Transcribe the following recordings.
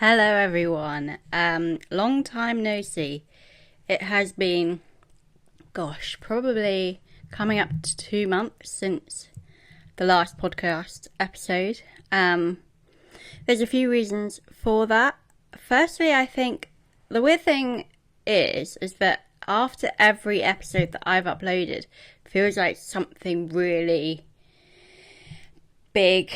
Hello everyone. Long time no see. It has been, probably coming up to 2 months since the last podcast episode. There's a few reasons for that. Firstly, I think the weird thing is that after every episode that I've uploaded, feels like something really big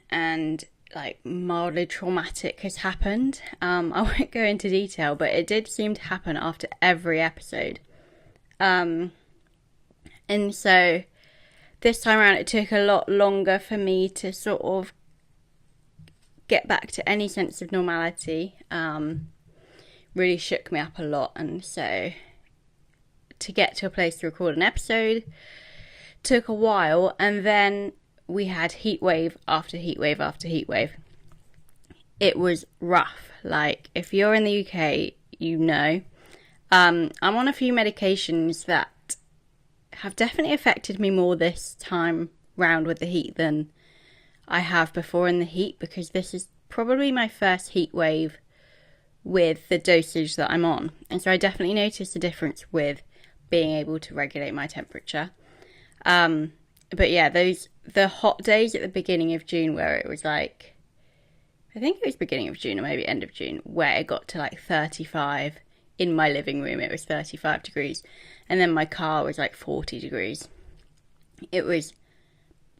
and like mildly traumatic has happened. I won't go into detail, but it did seem to happen after every episode. And so this time around it took a lot longer for me to sort of get back to any sense of normality. Really shook me up a lot, and so to get to a place to record an episode took a while, and then we had heat wave after heat wave after heat wave. It was rough. Like, if you're in the UK, you know. I'm on a few medications that have definitely affected me more this time round with the heat than I have before in the heat, because this is probably my first heat wave with the dosage that I'm on. And so I definitely noticed a difference with being able to regulate my temperature. But yeah, the hot days at the beginning of June where it was like, I think it was beginning of June or maybe end of June, where it got to like 35. In my living room it was 35 degrees, and then my car was like 40 degrees. It was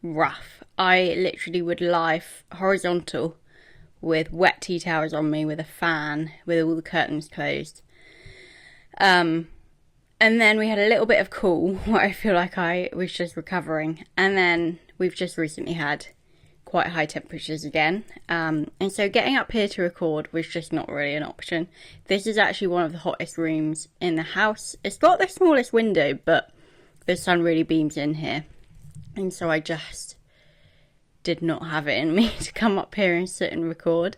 rough. I literally would lie horizontal with wet tea towels on me, with a fan, with all the curtains closed. And then we had a little bit of cool, where I feel like I was just recovering. And then we've just recently had quite high temperatures again. And so getting up here to record was just not really an option. This is actually one of the hottest rooms in the house. It's got the smallest window, but the sun really beams in here. And so I just did not have it in me to come up here and sit and record.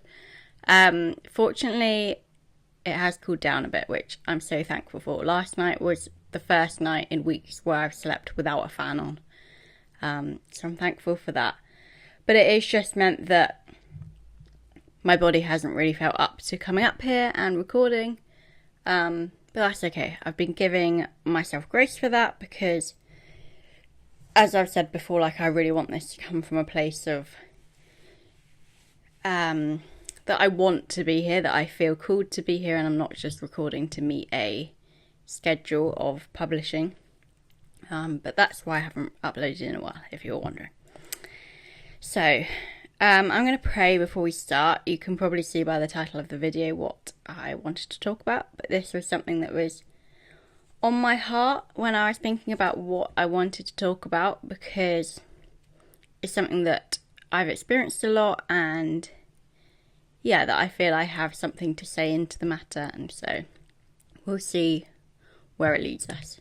Fortunately, it has cooled down a bit, which I'm so thankful for. Last night was the first night in weeks where I've slept without a fan on. So I'm thankful for that. But it has just meant that my body hasn't really felt up to coming up here and recording. But that's okay. I've been giving myself grace for that, because as I've said before, like, I really want this to come from a place of that I want to be here, that I feel called to be here, and I'm not just recording to meet a schedule of publishing. But that's why I haven't uploaded in a while, if you're wondering. So, I'm going to pray before we start. You can probably see by the title of the video what I wanted to talk about, but this was something that was on my heart when I was thinking about what I wanted to talk about, because it's something that I've experienced a lot, and yeah, that I feel I have something to say into the matter, and so we'll see where it leads us.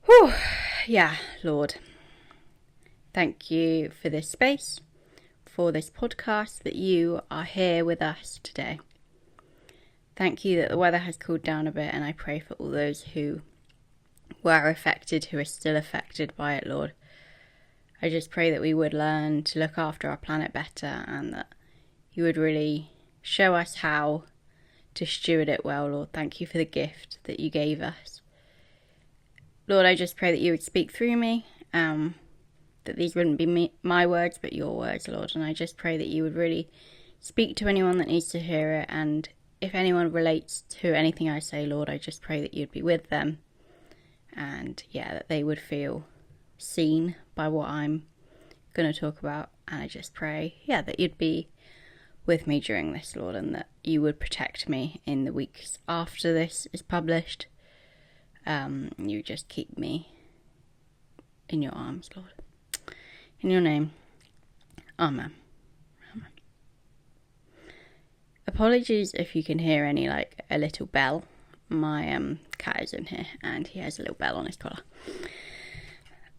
Whew. Yeah, Lord, thank you for this space, for this podcast, that you are here with us today. Thank you that the weather has cooled down a bit, and I pray for all those who were affected, who are still affected by it, Lord. I just pray that we would learn to look after our planet better, and that you would really show us how to steward it well, Lord. Thank you for the gift that you gave us. Lord, I just pray that you would speak through me, that these wouldn't be my words, but your words, Lord. And I just pray that you would really speak to anyone that needs to hear it, and if anyone relates to anything I say, Lord, I just pray that you'd be with them, and yeah, that they would feel seen by what I'm going to talk about. And I just pray, that you'd be with me during this, Lord, and that you would protect me in the weeks after this is published. You just keep me in your arms, Lord. In your name, Amen. Apologies if you can hear any, like, a little bell. My cat is in here, and he has a little bell on his collar.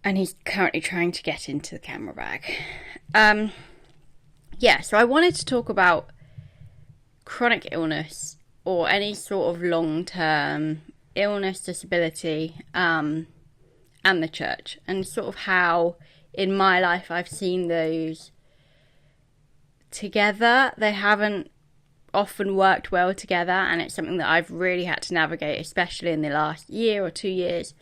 And he's currently trying to get into the camera bag. So I wanted to talk about chronic illness, or any sort of long-term illness, disability, and the church, and sort of how in my life I've seen those together. They haven't often worked well together, and it's something that I've really had to navigate, especially in the last year or 2 years,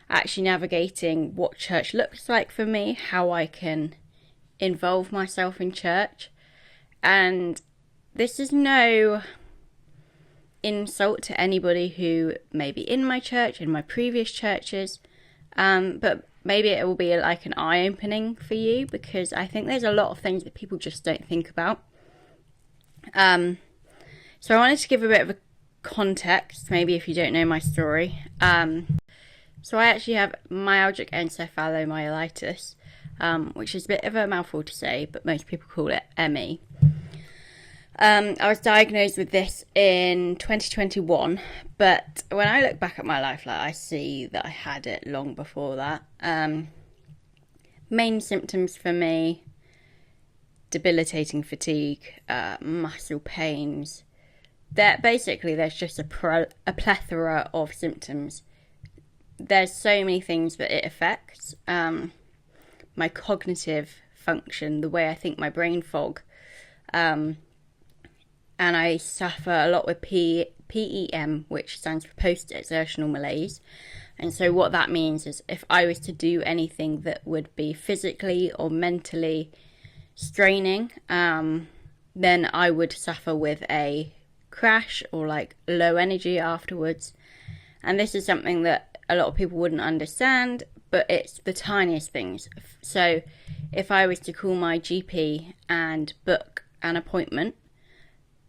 actually navigating what church looks like for me, how I can involve myself in church. And this is no insult to anybody who may be in my church, in my previous churches, but maybe it will be like an eye-opening for you, because I think there's a lot of things that people just don't think about. So I wanted to give a bit of a context, maybe if you don't know my story. So I actually have myalgic encephalomyelitis, which is a bit of a mouthful to say, but most people call it ME. I was diagnosed with this in 2021, but when I look back at my life, I see that I had it long before that. Main symptoms for me: debilitating fatigue, muscle pains. There's just a plethora of symptoms. There's so many things that it affects. My cognitive function, the way I think, my brain fog. And I suffer a lot with PEM, which stands for post-exertional malaise. And so what that means is if I was to do anything that would be physically or mentally straining, then I would suffer with a crash or like low energy afterwards. And this is something that a lot of people wouldn't understand, but it's the tiniest things. So if I was to call my GP and book an appointment,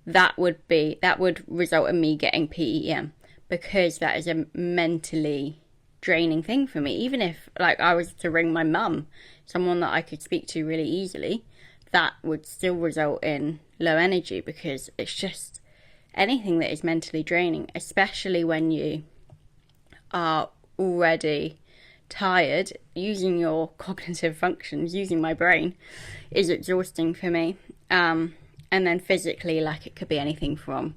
that would result in me getting PEM, because that is a mentally draining thing for me. Even if like I was to ring my mum, someone that I could speak to really easily, that would still result in low energy, because it's just anything that is mentally draining, especially when you are already tired. Using your cognitive functions, using my brain, is exhausting for me. And then physically, like, it could be anything from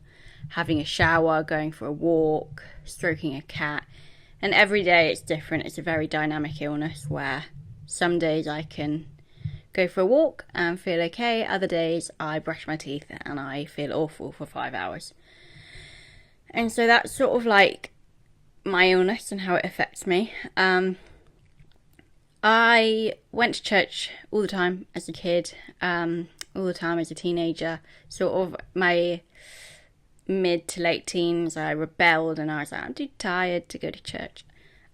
having a shower, going for a walk, stroking a cat. And every day it's different. It's a very dynamic illness where some days I can go for a walk and feel okay. Other days I brush my teeth and I feel awful for 5 hours. And so that's sort of like my illness and how it affects me. I went to church all the time as a kid, all the time as a teenager. Sort of my mid to late teens, I rebelled and I was like, I'm too tired to go to church.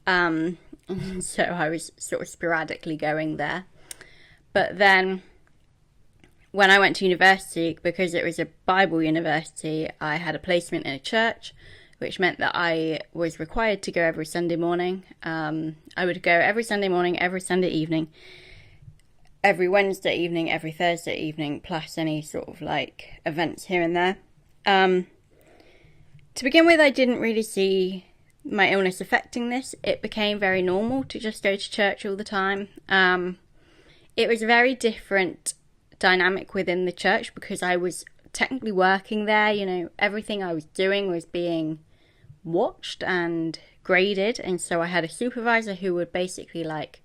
So I was sort of sporadically going there. But then when I went to university, because it was a Bible university, I had a placement in a church, which meant that I was required to go every Sunday morning. I would go every Sunday morning, every Sunday evening, every Wednesday evening, every Thursday evening, plus any sort of like events here and there. To begin with, I didn't really see my illness affecting this. It became very normal to just go to church all the time. It was a very different dynamic within the church, because I was technically working there. You know, everything I was doing was being watched and graded, and so I had a supervisor who would basically like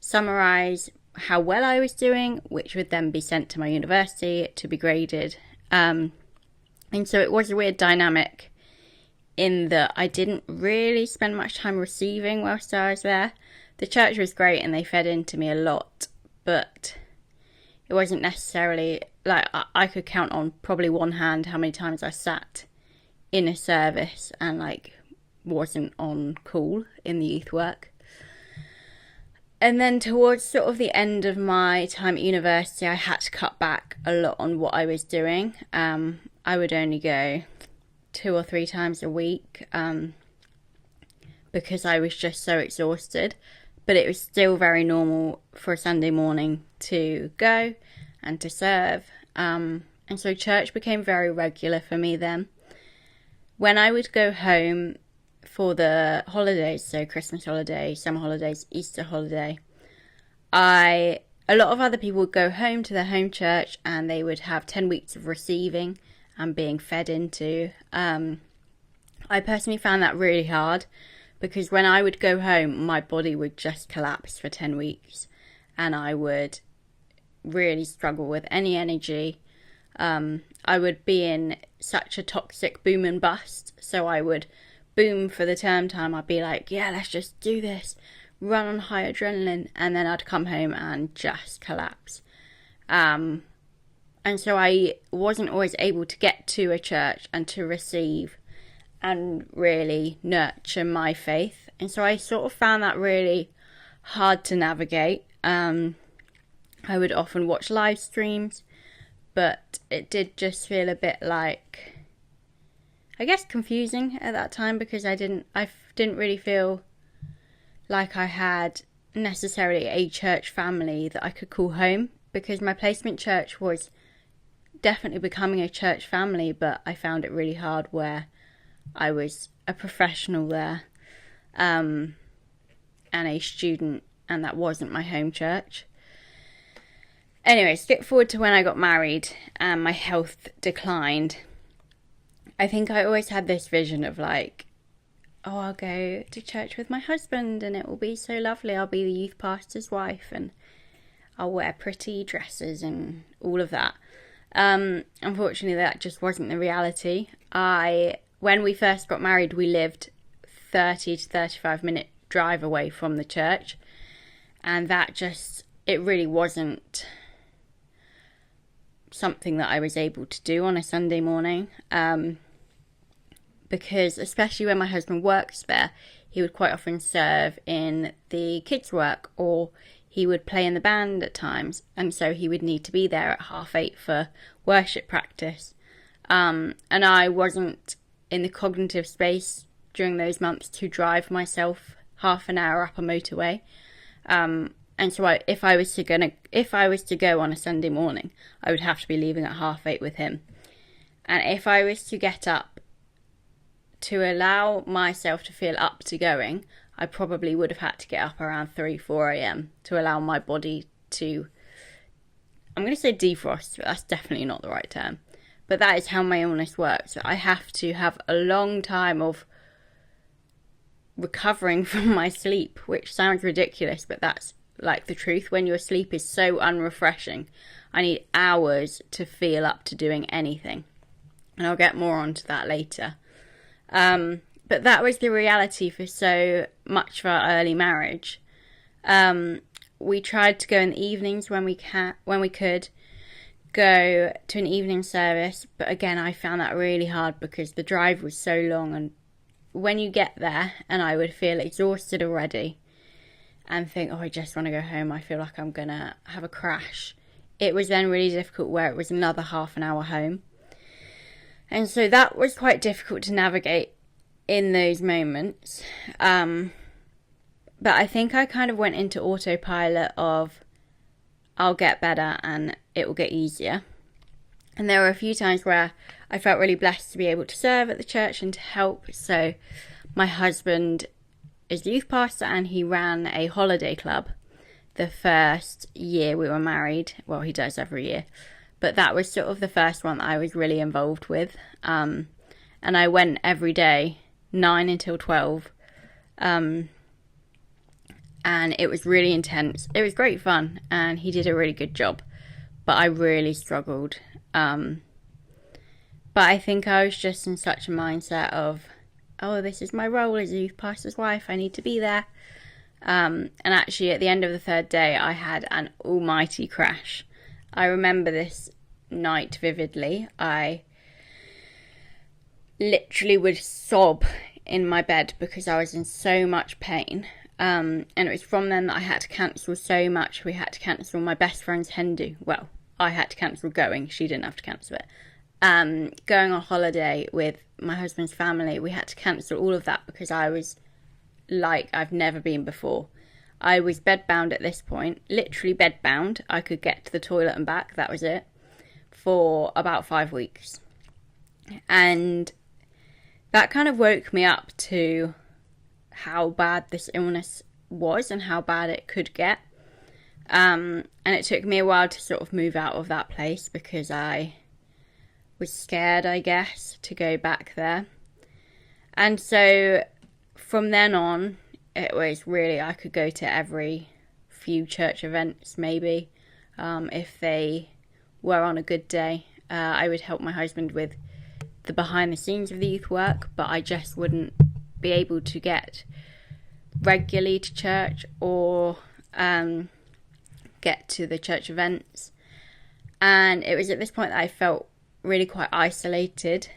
summarize how well I was doing, which would then be sent to my university to be graded. And so it was a weird dynamic in that I didn't really spend much time receiving whilst I was there. The church was great and they fed into me a lot, but it wasn't necessarily like I could count on probably one hand how many times I sat in a service and like wasn't on call in the youth work. And then towards sort of the end of my time at university, I had to cut back a lot on what I was doing. I would only go 2 or 3 times a week because I was just so exhausted. But it was still very normal for a Sunday morning to go and to serve. And so church became very regular for me then. When I would go home for the holidays, so Christmas holiday, summer holidays, Easter holiday, a lot of other people would go home to their home church and they would have 10 weeks of receiving and being fed into. I personally found that really hard, because when I would go home, my body would just collapse for 10 weeks and I would really struggle with any energy. I would be in such a toxic boom and bust. So I would boom for the term time. I'd be like, yeah, let's just do this, run on high adrenaline, and then I'd come home and just collapse. And so I wasn't always able to get to a church and to receive and really nurture my faith. And so I sort of found that really hard to navigate. I would often watch live streams, but it did just feel a bit like, I guess, confusing at that time, because I didn't really feel like I had necessarily a church family that I could call home, because my placement church was definitely becoming a church family, but I found it really hard where I was a professional there, and a student, and that wasn't my home church. Anyway, skip forward to when I got married and my health declined. I think I always had this vision of like, oh, I'll go to church with my husband and it will be so lovely. I'll be the youth pastor's wife and I'll wear pretty dresses and all of that. Unfortunately, that just wasn't the reality. When we first got married, we lived 30 to 35 minute drive away from the church. And that it really wasn't something that I was able to do on a Sunday morning. Because especially when my husband works there, he would quite often serve in the kids' work, or he would play in the band at times, and so he would need to be there at 8:30 for worship practice. And I wasn't in the cognitive space during those months to drive myself half an hour up a motorway. And so if I was to go on a Sunday morning, I would have to be leaving at 8:30 with him. And if I was to get up to allow myself to feel up to going, I probably would have had to get up around 3-4 a.m. to allow my body to, I'm going to say defrost, but that's definitely not the right term. But that is how my illness works. I have to have a long time of recovering from my sleep, which sounds ridiculous, but that's like the truth. When your sleep is so unrefreshing, I need hours to feel up to doing anything. And I'll get more onto that later. But that was the reality for so much of our early marriage. We tried to go in the evenings when we could go to an evening service, but again, I found that really hard because the drive was so long, and when you get there, and I would feel exhausted already and think, oh, I just want to go home, I feel like I'm gonna have a crash. It was then really difficult where it was another half an hour home. And so that was quite difficult to navigate in those moments. But I think I kind of went into autopilot of, I'll get better and it will get easier. And there were a few times where I felt really blessed to be able to serve at the church and to help. So my husband is the youth pastor and he ran a holiday club the first year we were married. Well, he does every year. But that was sort of the first one that I was really involved with. And I went every day, 9 until 12. And it was really intense. It was great fun. And he did a really good job. But I really struggled. But I think I was just in such a mindset of, oh, this is my role as a youth pastor's wife. I need to be there. And actually, at the end of the third day, I had an almighty crash. I remember this night vividly. I literally would sob in my bed because I was in so much pain. And it was from then that I had to cancel so much. We had to cancel my best friend's hen do. Well, I had to cancel going. She didn't have to cancel it. Going on holiday with my husband's family, we had to cancel all of that because I was like I've never been before. I was bedbound at this point, literally bedbound. I could get to the toilet and back, that was it, for about 5 weeks. And that kind of woke me up to how bad this illness was and how bad it could get. And it took me a while to sort of move out of that place because I was scared, I guess, to go back there. And so from then on, it was really, I could go to every few church events maybe, if they were on a good day. I would help my husband with the behind the scenes of the youth work, but I just wouldn't be able to get regularly to church or get to the church events. And it was at this point that I felt really quite isolated,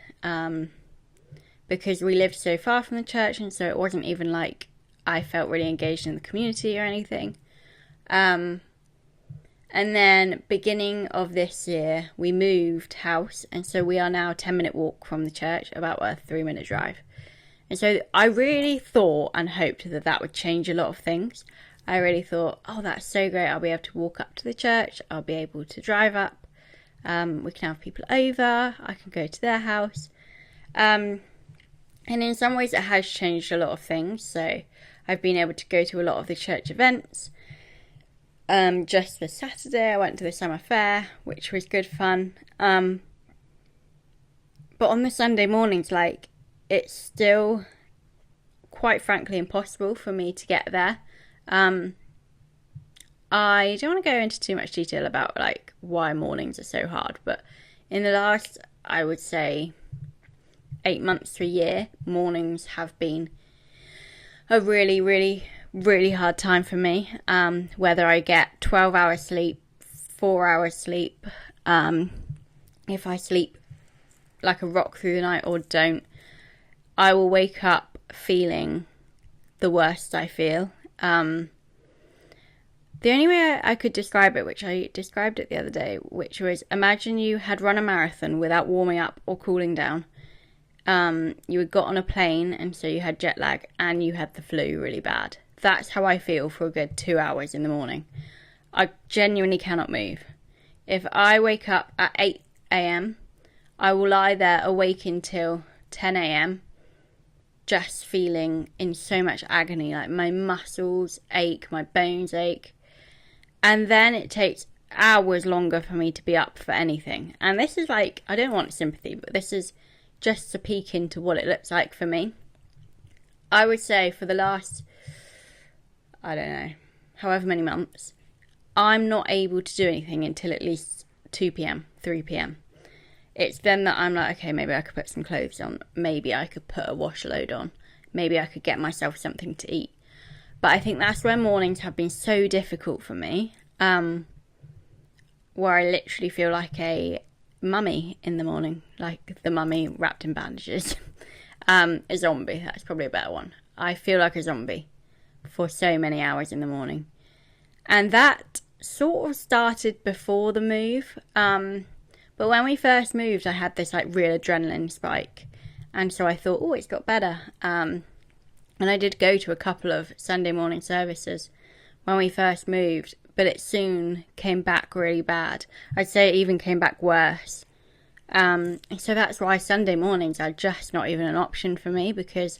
because we lived so far from the church, and so it wasn't even like I felt really engaged in the community or anything. And then beginning of this year, we moved house, and so we are now a 10-minute walk from the church, about a 3-minute drive. And so I really thought and hoped that that would change a lot of things. I really thought, oh, that's so great, I'll be able to walk up to the church, I'll be able to drive up, we can have people over, I can go to their house. And in some ways it has changed a lot of things. So I've been able to go to a lot of the church events. Just this Saturday I went to the summer fair, which was good fun. But on the Sunday mornings, like, it's still quite frankly impossible for me to get there. I don't want to go into too much detail about like why mornings are so hard, but in the last, I would say, 8 months to a year, mornings have been a really, really, really hard time for me. Whether I get 12 hours sleep, 4 hours sleep, if I sleep like a rock through the night or don't, I will wake up feeling the worst I feel. The only way I could describe it, which I described it the other day, which was, imagine you had run a marathon without warming up or cooling down. You had got on a plane, and so you had jet lag, and you had the flu really bad. That's how I feel for a good 2 hours in the morning. I genuinely cannot move. If I wake up at 8 a.m, I will lie there awake until 10 a.m, just feeling in so much agony, like my muscles ache, my bones ache. And then it takes hours longer for me to be up for anything. And this is like, I don't want sympathy, but this is just a peek into what it looks like for me. I would say for the last, I don't know, however many months, I'm not able to do anything until at least 2 p.m, 3 p.m. It's then that I'm like, okay, maybe I could put some clothes on. Maybe I could put a wash load on. Maybe I could get myself something to eat. But I think that's where mornings have been so difficult for me, where I literally feel like a mummy in the morning, like the mummy wrapped in bandages. A zombie, that's probably a better one. I feel like a zombie for so many hours in the morning. And that sort of started before the move. But when we first moved, I had this like real adrenaline spike. And so I thought, oh, it's got better. And I did go to a couple of Sunday morning services when we first moved, but it soon came back really bad. I'd say it even came back worse. So that's why Sunday mornings are just not even an option for me, because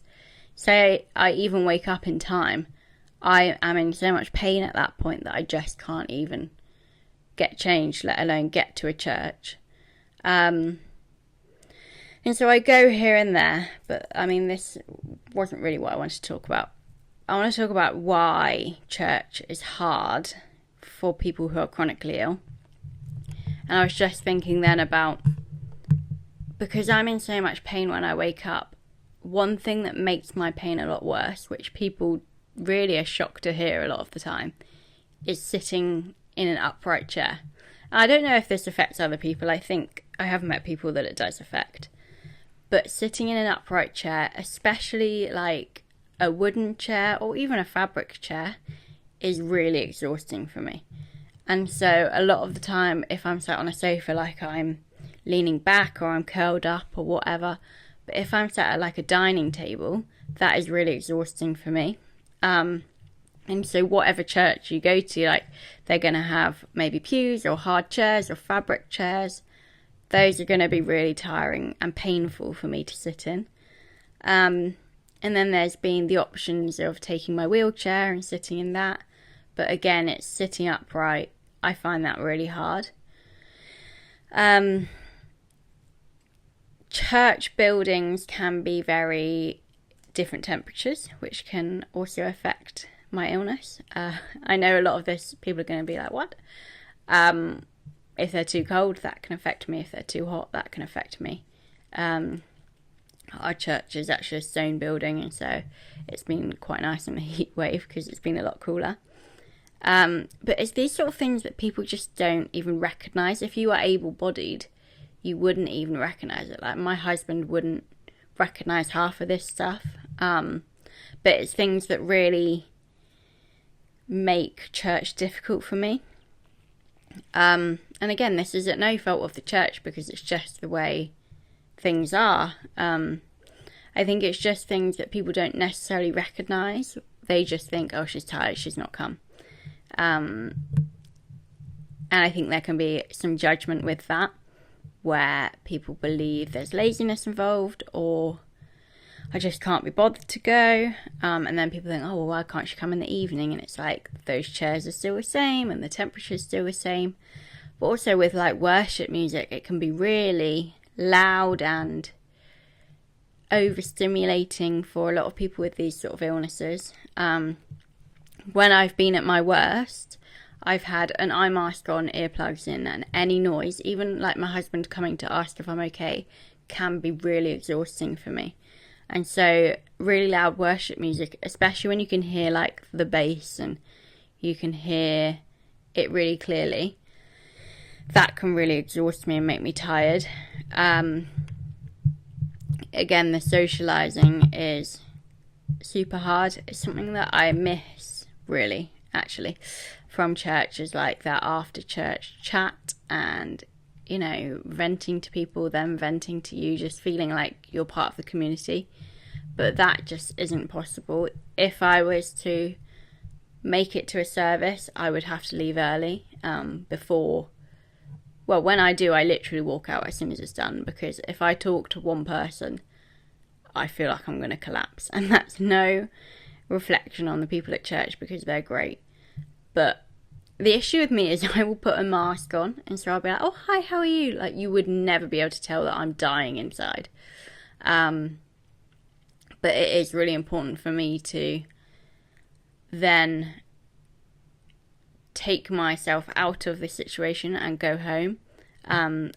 say I even wake up in time, I am in so much pain at that point that I just can't even get changed, let alone get to a church. And so I go here and there, but I mean, this wasn't really what I wanted to talk about. I want to talk about why church is hard for people who are chronically ill. And I was just thinking then about, because I'm in so much pain when I wake up, one thing that makes my pain a lot worse, which people really are shocked to hear a lot of the time, is sitting in an upright chair. I don't know if this affects other people. I think I have met people that it does affect. But sitting in an upright chair, especially like a wooden chair or even a fabric chair, is really exhausting for me. And so a lot of the time, if I'm sat on a sofa, like I'm leaning back or I'm curled up or whatever, but if I'm sat at like a dining table, that is really exhausting for me. And so whatever church you go to, like, they're going to have maybe pews or hard chairs or fabric chairs. Those are going to be really tiring and painful for me to sit in. And then there's been the options of taking my wheelchair and sitting in that. But again, it's sitting upright. I find that really hard. Church buildings can be very different temperatures, which can also affect my illness. I know a lot of this, people are going to be like, what? if they're too cold, that can affect me. If they're too hot, that can affect me. Our church is actually a stone building, and so it's been quite nice in the heat wave because it's been a lot cooler. But it's these sort of things that people just don't even recognise. If you were able-bodied, you wouldn't even recognise it. Like, my husband wouldn't recognise half of this stuff. But it's things that really make church difficult for me. And again, this is at no fault of the church, because it's just the way things are. I think it's just things that people don't necessarily recognise. They just think, oh, she's tired, she's not come. And I think there can be some judgment with that, where people believe there's laziness involved, or I just can't be bothered to go. And then people think, oh, well, why can't she come in the evening? And it's like, those chairs are still the same and the temperature's still the same. But also with like worship music, it can be really loud and overstimulating for a lot of people with these sort of illnesses. When I've been at my worst, I've had an eye mask on, earplugs in, and any noise, even like my husband coming to ask if I'm okay, can be really exhausting for me. And so really loud worship music, especially when you can hear like the bass and you can hear it really clearly, that can really exhaust me and make me tired. Again, the socialising is super hard. It's something that I miss, really, actually, from church, is like that after church chat and, you know, venting to people, them venting to you, just feeling like you're part of the community. But that just isn't possible. If I was to make it to a service, I would have to leave early before. Well, when I do, I literally walk out as soon as it's done, because if I talk to one person, I feel like I'm going to collapse. And that's no reflection on the people at church, because they're great. But the issue with me is I will put a mask on, and so I'll be like, oh, hi, how are you? Like, you would never be able to tell that I'm dying inside. But it is really important for me to then take myself out of this situation and go home,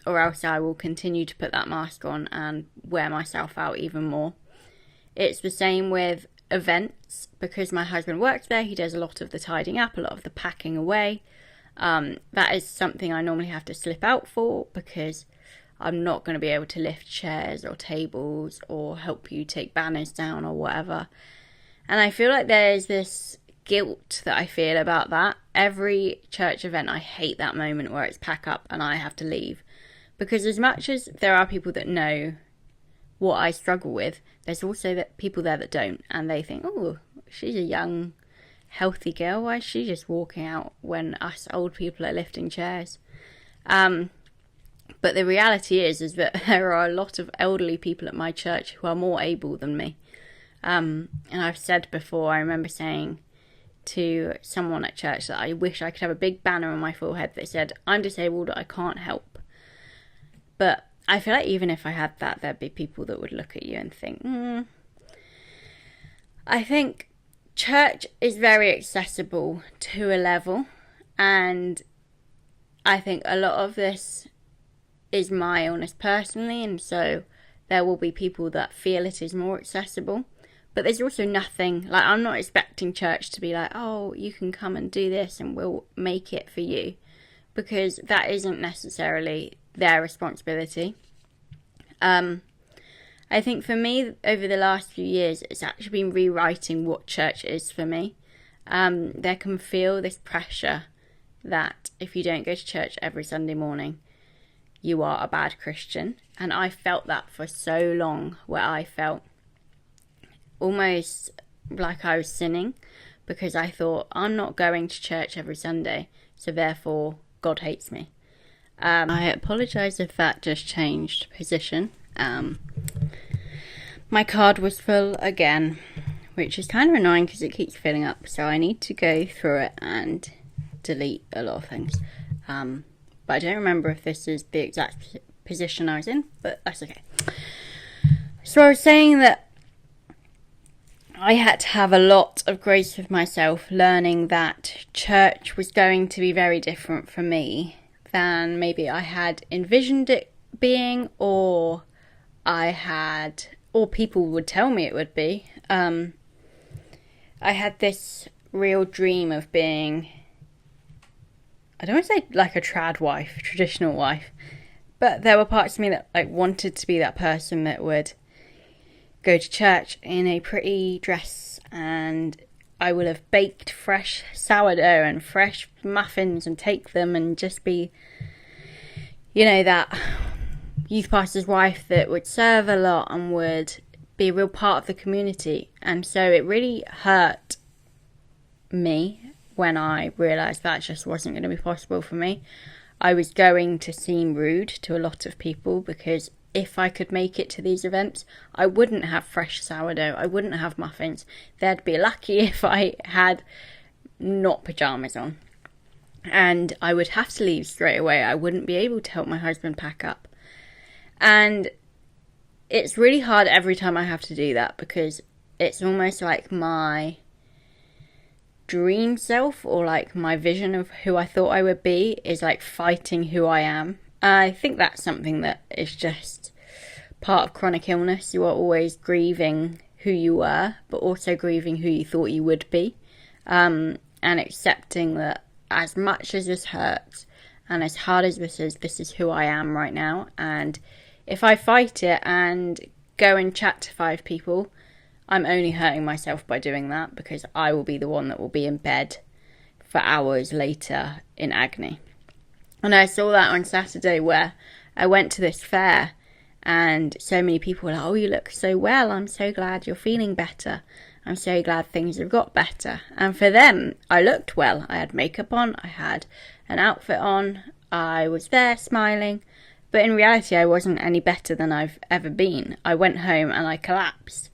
or else I will continue to put that mask on and wear myself out even more. It's the same with events, because my husband works there. He does a lot of the tidying up, a lot of the packing away. That is something I normally have to slip out for, because I'm not going to be able to lift chairs or tables or help you take banners down or whatever. And I feel like there's this guilt that I feel about that. Every church event, I hate that moment where it's pack up and I have to leave, because as much as there are people that know what I struggle with, there's also that people there that don't, and they think, oh, she's a young, healthy girl, why is she just walking out when us old people are lifting chairs? But the reality is that there are a lot of elderly people at my church who are more able than me. And I've said before, I remember saying to someone at church that I wish I could have a big banner on my forehead that said, I'm disabled, I can't help. But I feel like even if I had that, there'd be people that would look at you and think, I think church is very accessible to a level, and I think a lot of this is my illness personally, and so there will be people that feel it is more accessible. But there's also nothing, like, I'm not expecting church to be like, oh, you can come and do this and we'll make it for you, because that isn't necessarily their responsibility. I think for me, over the last few years, it's actually been rewriting what church is for me. There can feel this pressure that if you don't go to church every Sunday morning, you are a bad Christian. And I felt that for so long, where I felt almost like I was sinning, because I thought, I'm not going to church every Sunday, so therefore God hates me. I apologise if that just changed position. My card was full again, which is kind of annoying because it keeps filling up, so I need to go through it and delete a lot of things. But I don't remember if this is the exact position I was in, but that's okay. So I was saying that I had to have a lot of grace with myself, learning that church was going to be very different for me than maybe I had envisioned it being, or people would tell me it would be. I had this real dream of being, I don't want to say like a trad wife, a traditional wife, but there were parts of me that like wanted to be that person that would go to church in a pretty dress, and I would have baked fresh sourdough and fresh muffins and take them and just be, that youth pastor's wife that would serve a lot and would be a real part of the community. And so it really hurt me when I realised that just wasn't going to be possible for me. I was going to seem rude to a lot of people, because if I could make it to these events, I wouldn't have fresh sourdough, I wouldn't have muffins. They'd be lucky if I had not pyjamas on. And I would have to leave straight away. I wouldn't be able to help my husband pack up. And it's really hard every time I have to do that, because it's almost like my dream self, or like my vision of who I thought I would be, is like fighting who I am. I think that's something that is just part of chronic illness. You are always grieving who you were, but also grieving who you thought you would be, and accepting that as much as this hurts and as hard as this is who I am right now. And if I fight it and go and chat to 5 people, I'm only hurting myself by doing that, because I will be the one that will be in bed for hours later in agony. And I saw that on Saturday, where I went to this fair and so many people were like, "Oh, you look so well. I'm so glad you're feeling better. I'm so glad things have got better." And for them, I looked well. I had makeup on. I had an outfit on. I was there smiling. But in reality, I wasn't any better than I've ever been. I went home and I collapsed.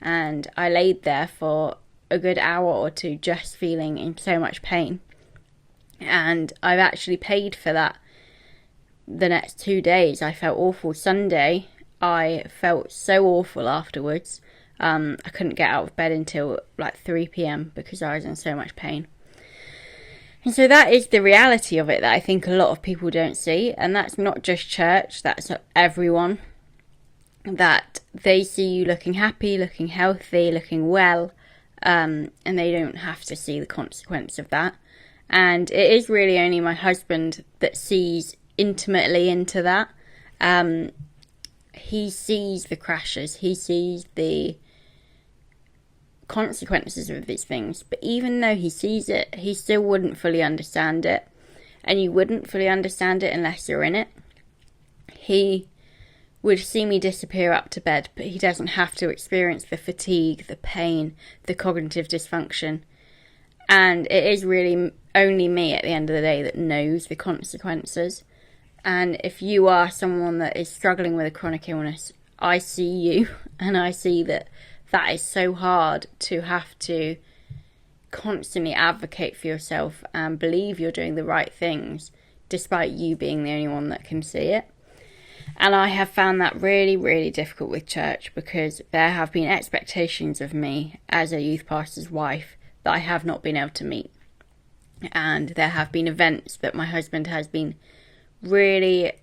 And I laid there for a good hour or two just feeling in so much pain. And I've actually paid for that the next 2 days. I felt awful. Sunday, I felt so awful afterwards. I couldn't get out of bed until like 3 p.m. because I was in so much pain. And so that is the reality of it that I think a lot of people don't see. And that's not just church, that's everyone. That they see you looking happy, looking healthy, looking well, and they don't have to see the consequence of that. And it is really only my husband that sees intimately into that. He sees the crashes, he sees the consequences of these things, but even though he sees it, he still wouldn't fully understand it, and you wouldn't fully understand it unless you're in it. He would see me disappear up to bed, but he doesn't have to experience the fatigue, the pain, the cognitive dysfunction. And it is really only me at the end of the day that knows the consequences. And if you are someone that is struggling with a chronic illness, I see you, and I see that that is so hard to have to constantly advocate for yourself and believe you're doing the right things, despite you being the only one that can see it. And I have found that really, really difficult with church, because there have been expectations of me as a youth pastor's wife that I have not been able to meet. And there have been events that my husband has been really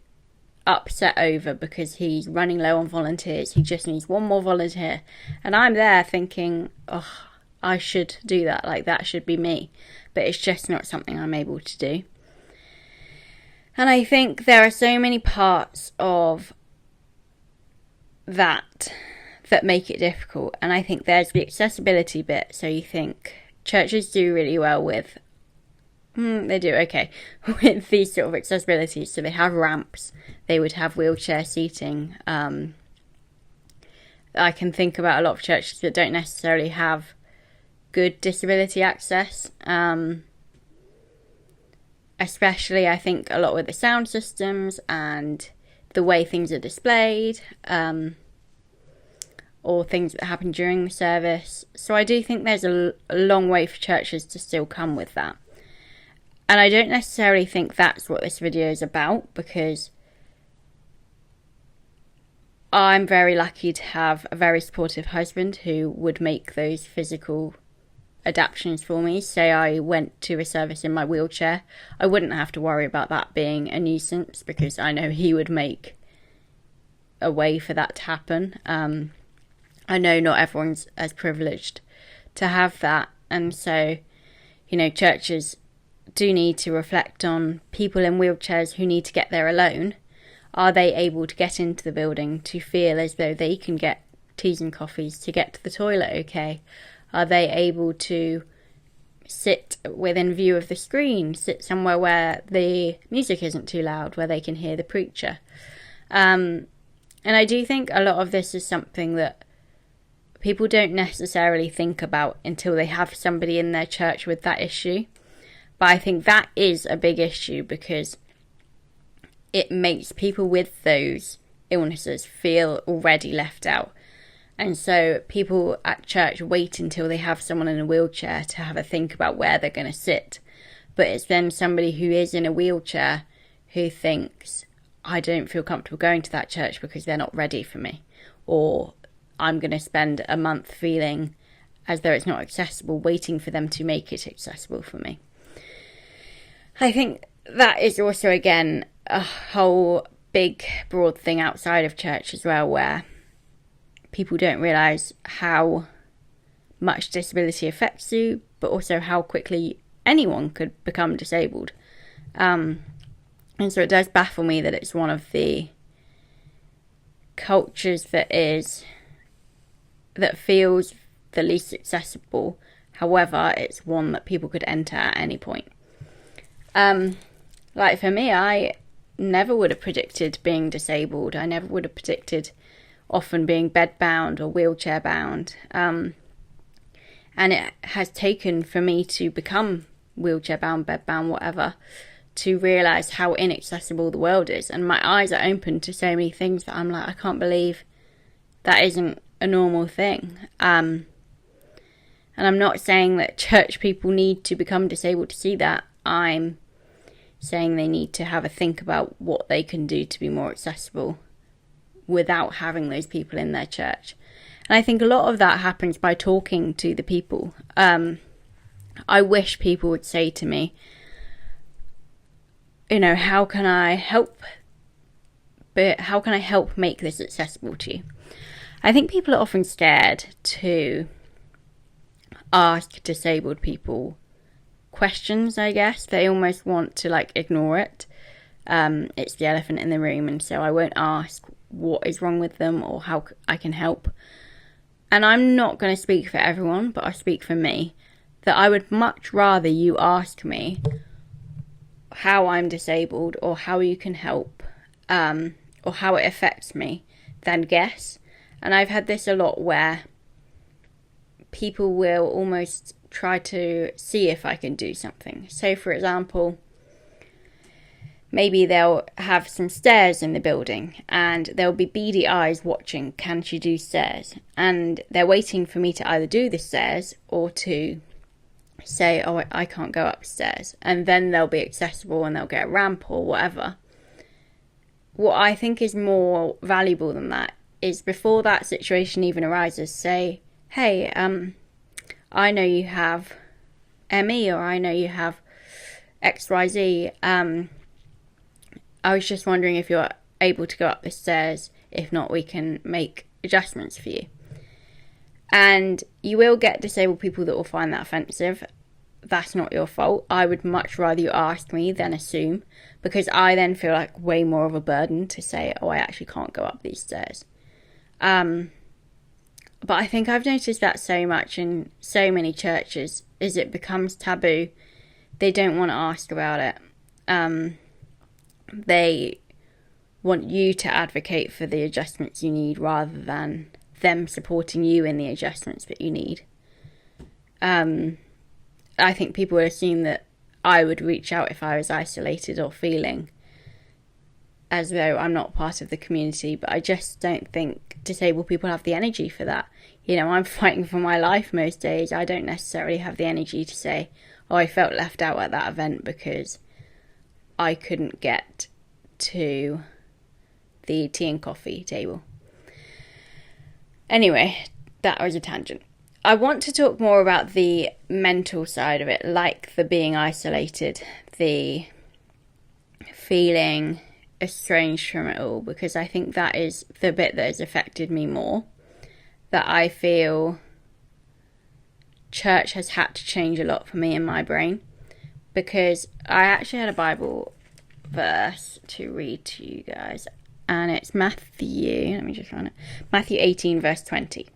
upset over because he's running low on volunteers. He just needs one more volunteer. And I'm there thinking, oh, I should do that. Like, that should be me. But it's just not something I'm able to do. And I think there are so many parts of that make it difficult. And I think there's the accessibility bit. So you think churches do really well with, they do okay with these sort of accessibility. So they have ramps. They would have wheelchair seating. I can think about a lot of churches that don't necessarily have good disability access. Especially, I think, a lot with the sound systems and the way things are displayed, or things that happen during the service. So I do think there's a long way for churches to still come with that. And I don't necessarily think that's what this video is about, because I'm very lucky to have a very supportive husband who would make those physical adaptations for me. Say I went to a service in my wheelchair, I wouldn't have to worry about that being a nuisance because I know he would make a way for that to happen. I know not everyone's as privileged to have that, and so, you know, churches do need to reflect on people in wheelchairs who need to get there alone. Are they able to get into the building to feel as though they can get teas and coffees to get to the toilet okay? Are they able to sit within view of the screen, sit somewhere where the music isn't too loud, where they can hear the preacher? And I do think a lot of this is something that people don't necessarily think about until they have somebody in their church with that issue. But I think that is a big issue because it makes people with those illnesses feel already left out. And so people at church wait until they have someone in a wheelchair to have a think about where they're going to sit. But it's then somebody who is in a wheelchair who thinks, I don't feel comfortable going to that church because they're not ready for me. Or I'm going to spend a month feeling as though it's not accessible, waiting for them to make it accessible for me. I think that is also, again, a whole big, broad thing outside of church as well, where people don't realise how much disability affects you, but also how quickly anyone could become disabled. And so it does baffle me that it's one of the cultures that feels the least accessible. However, it's one that people could enter at any point. Like for me, I never would have predicted being disabled. I never would have predicted often being bed-bound or wheelchair-bound. And it has taken for me to become wheelchair-bound, bed-bound, whatever, to realise how inaccessible the world is. And my eyes are open to so many things that I'm like, I can't believe that isn't a normal thing. And I'm not saying that church people need to become disabled to see that. I'm saying they need to have a think about what they can do to be more accessible without having those people in their church. And I think a lot of that happens by talking to the people. I wish people would say to me, you know, how can I help? But how can I help make this accessible to you? I think people are often scared to ask disabled people questions, I guess. They almost want to ignore it. It's the elephant in the room, and so I won't ask what is wrong with them or how I can help. And I'm not going to speak for everyone, but I speak for me, that I would much rather you ask me how I'm disabled or how you can help, or how it affects me, than guess. And I've had this a lot where people will almost try to see if I can do something. So, for example, maybe they'll have some stairs in the building and there'll be beady eyes watching, can she do stairs? And they're waiting for me to either do the stairs or to say, oh, I can't go upstairs. And then they'll be accessible and they'll get a ramp or whatever. What I think is more valuable than that is before that situation even arises, say, hey, I know you have ME or I know you have XYZ. I was just wondering if you're able to go up the stairs. If not, we can make adjustments for you. And you will get disabled people that will find that offensive. That's not your fault. I would much rather you ask me than assume, because I then feel like way more of a burden to say, oh, I actually can't go up these stairs. But I think I've noticed that so much in so many churches, is it becomes taboo. They don't want to ask about it. They want you to advocate for the adjustments you need rather than them supporting you in the adjustments that you need. I think people would assume that I would reach out if I was isolated or feeling as though I'm not part of the community, but I just don't think disabled people have the energy for that. You know, I'm fighting for my life most days. I don't necessarily have the energy to say, oh, I felt left out at that event because I couldn't get to the tea and coffee table. Anyway, that was a tangent. I want to talk more about the mental side of it, like the being isolated, the feeling estranged from it all, because I think that is the bit that has affected me more. That I feel church has had to change a lot for me in my brain, because I actually had a Bible verse to read to you guys, and it's Matthew 18 verse 20.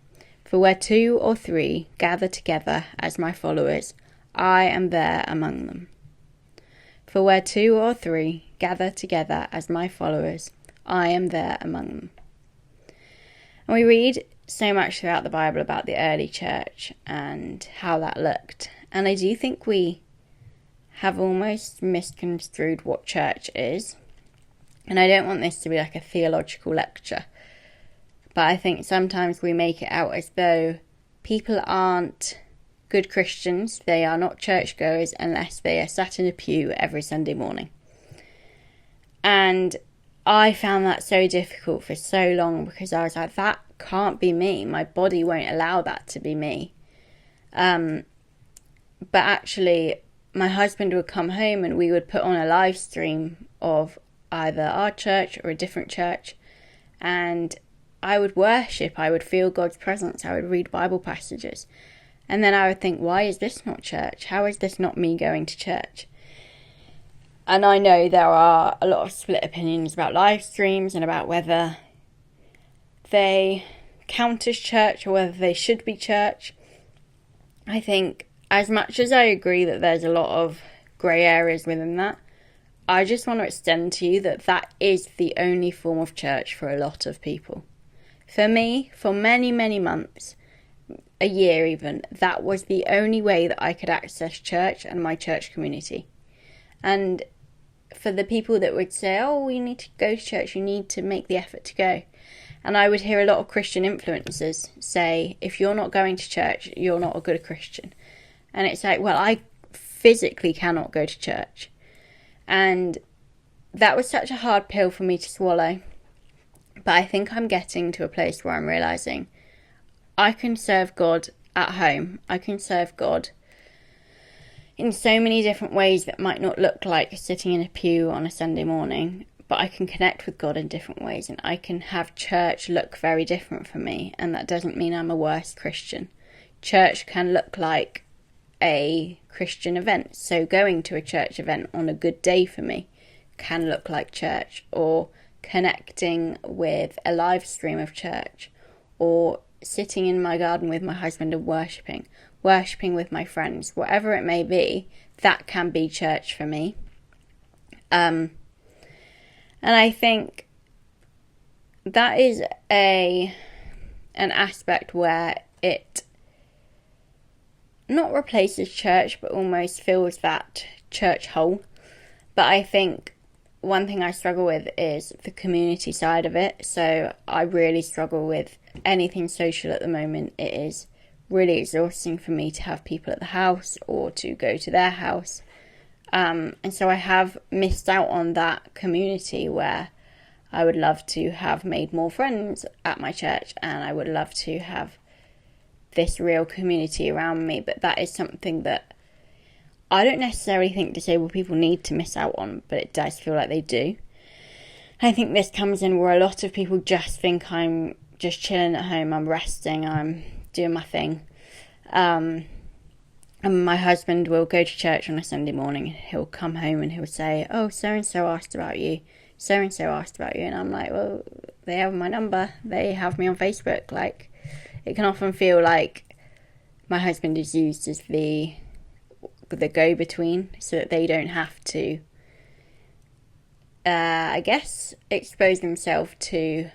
For where 2 or 3 gather together as my followers, I am there among them. For where 2 or 3 gather together as my followers, I am there among them. And we read so much throughout the Bible about the early church and how that looked. And I do think we have almost misconstrued what church is. And I don't want this to be like a theological lecture, but I think sometimes we make it out as though people aren't good Christians, they are not churchgoers unless they are sat in a pew every Sunday morning. And I found that so difficult for so long, because I was like, that can't be me. My body won't allow that to be me. But actually, my husband would come home and we would put on a live stream of either our church or a different church, and I would worship, I would feel God's presence, I would read Bible passages, and then I would think, why is this not church? How is this not me going to church? And I know there are a lot of split opinions about live streams and about whether they count as church or whether they should be church. I think as much as I agree that there's a lot of grey areas within that, I just want to extend to you that that is the only form of church for a lot of people. For me, for many, many months, a year even, that was the only way that I could access church and my church community. And for the people that would say, oh, you need to go to church, you need to make the effort to go. And I would hear a lot of Christian influencers say, if you're not going to church, you're not a good Christian. And it's like, well, I physically cannot go to church. And that was such a hard pill for me to swallow. But I think I'm getting to a place where I'm realising I can serve God at home. I can serve God in so many different ways that might not look like sitting in a pew on a Sunday morning, but I can connect with God in different ways, and I can have church look very different for me, and that doesn't mean I'm a worse Christian. Church can look like a Christian event, so going to a church event on a good day for me can look like church, or connecting with a live stream of church, or sitting in my garden with my husband and worshipping with my friends, whatever it may be, that can be church for me. And I think that is an aspect where it not replaces church, but almost fills that church hole. But I think one thing I struggle with is the community side of it. So I really struggle with anything social at the moment. It is really exhausting for me to have people at the house or to go to their house. And so I have missed out on that community where I would love to have made more friends at my church, and I would love to have this real community around me. But that is something that I don't necessarily think disabled people need to miss out on, but it does feel like they do. I think this comes in where a lot of people just think I'm just chilling at home, I'm resting, I'm doing my thing. And my husband will go to church on a Sunday morning, and he'll come home and he'll say, oh, so-and-so asked about you, so-and-so asked about you. And I'm like, well, they have my number, they have me on Facebook. Like, it can often feel like my husband is used as the go-between, so that they don't have to, I guess, expose themselves to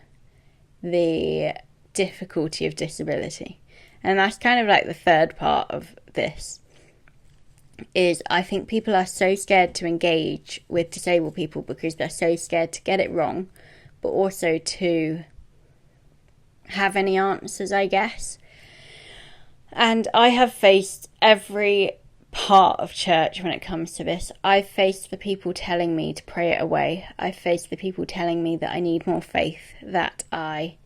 the difficulty of disability. And that's kind of like the third part of this, is I think people are so scared to engage with disabled people because they're so scared to get it wrong, but also to have any answers, I guess. And I have faced every part of church when it comes to this. I've faced the people telling me to pray it away. I've faced the people telling me that I need more faith, that I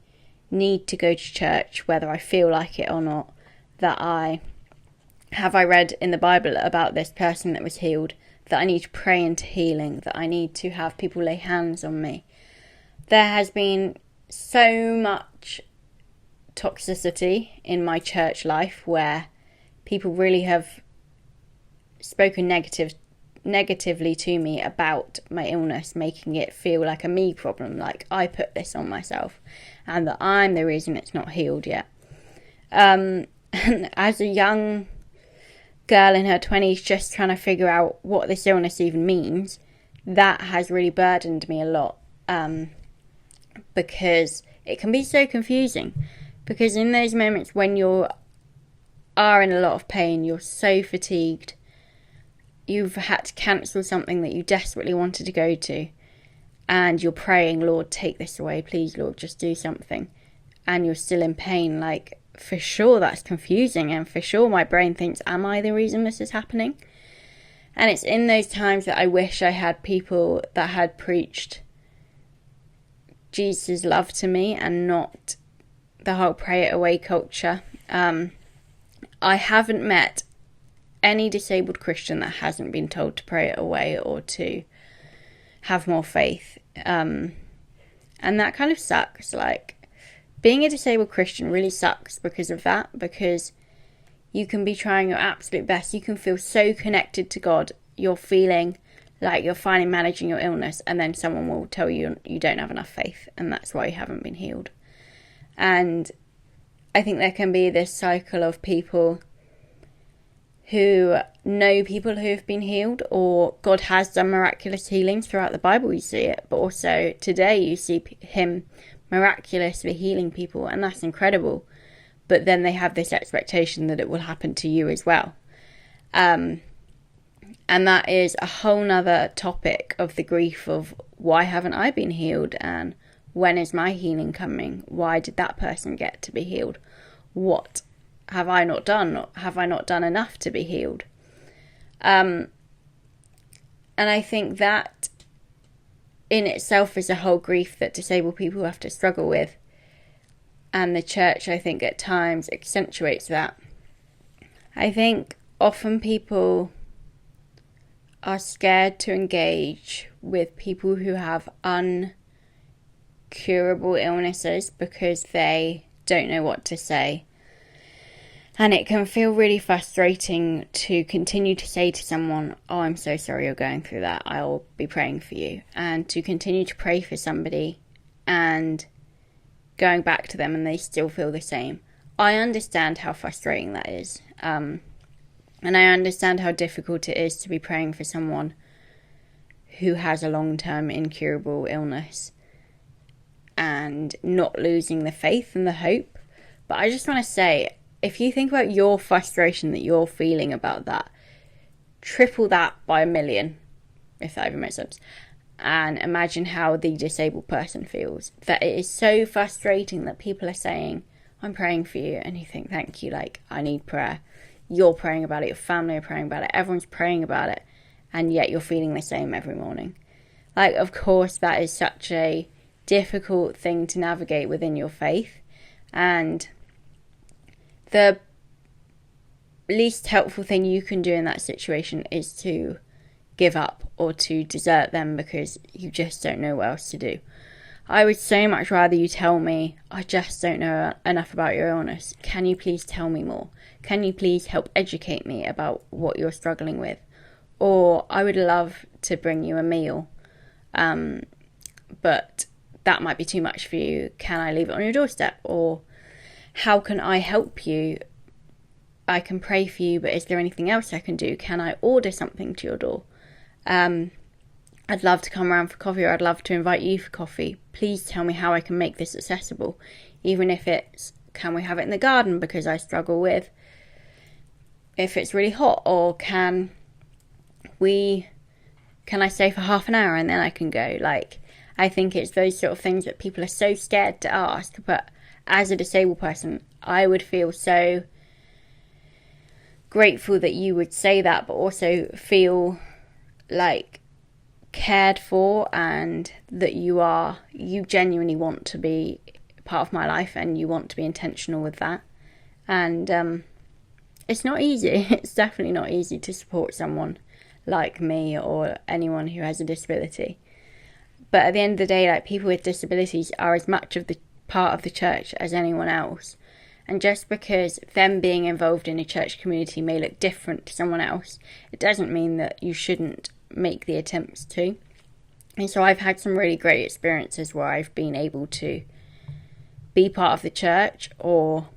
need to go to church whether I feel like it or not, that I read in the Bible about this person that was healed, that I need to pray into healing, that I need to have people lay hands on me. There has been so much toxicity in my church life where people really have spoken negatively to me about my illness, making it feel like a me problem, like I put this on myself and that I'm the reason it's not healed yet. And as a young girl in her 20s just trying to figure out what this illness even means, that has really burdened me a lot, because it can be so confusing. Because in those moments when you are in a lot of pain, you're so fatigued, you've had to cancel something that you desperately wanted to go to, and you're praying, Lord, take this away, please, Lord, just do something, and you're still in pain, like, for sure that's confusing, and for sure my brain thinks, am I the reason this is happening? And it's in those times that I wish I had people that had preached Jesus' love to me and not the whole pray it away culture. I haven't met any disabled Christian that hasn't been told to pray it away or to have more faith. And that kind of sucks. Like, being a disabled Christian really sucks because of that, because you can be trying your absolute best. You can feel so connected to God. You're feeling like you're finally managing your illness, and then someone will tell you you don't have enough faith, and that's why you haven't been healed. And I think there can be this cycle of people who know people who've been healed, or God has done miraculous healings. Throughout the Bible you see it, but also today you see him miraculously healing people, and that's incredible. But then they have this expectation that it will happen to you as well. And that is a whole nother topic of the grief of, why haven't I been healed? And when is my healing coming? Why did that person get to be healed? What have I not done? Have I not done enough to be healed? And I think that in itself is a whole grief that disabled people have to struggle with. And the church, I think, at times accentuates that. I think often people are scared to engage with people who have uncurable illnesses because they don't know what to say. And it can feel really frustrating to continue to say to someone, oh, I'm so sorry you're going through that, I'll be praying for you. And to continue to pray for somebody and going back to them and they still feel the same. I understand how frustrating that is. And I understand how difficult it is to be praying for someone who has a long-term incurable illness and not losing the faith and the hope. But I just want to say, if you think about your frustration that you're feeling about that, triple that by 1,000,000, if that even makes sense. And imagine how the disabled person feels. That it is so frustrating that people are saying, I'm praying for you. And you think, thank you, like, I need prayer. You're praying about it, your family are praying about it, everyone's praying about it, and yet you're feeling the same every morning. Like, of course, that is such a difficult thing to navigate within your faith, and the least helpful thing you can do in that situation is to give up or to desert them because you just don't know what else to do. I would so much rather you tell me, I just don't know enough about your illness. Can you please tell me more? Can you please help educate me about what you're struggling with? Or I would love to bring you a meal, but that might be too much for you. Can I leave it on your doorstep? Or how can I help you? I can pray for you, but is there anything else I can do? Can I order something to your door? I'd love to come around for coffee, or I'd love to invite you for coffee. Please tell me how I can make this accessible. Even if it's, can we have it in the garden because I struggle with if it's really hot, or can I stay for half an hour and then I can go? Like, I think it's those sort of things that people are so scared to ask, but as a disabled person, I would feel so grateful that you would say that, but also feel like cared for, and that you genuinely want to be part of my life and you want to be intentional with that. And it's not easy. It's definitely not easy to support someone like me or anyone who has a disability. But at the end of the day, like, people with disabilities are as much of the part of the church as anyone else. And just because them being involved in a church community may look different to someone else, it doesn't mean that you shouldn't make the attempts to. And so I've had some really great experiences where I've been able to be part of the church, or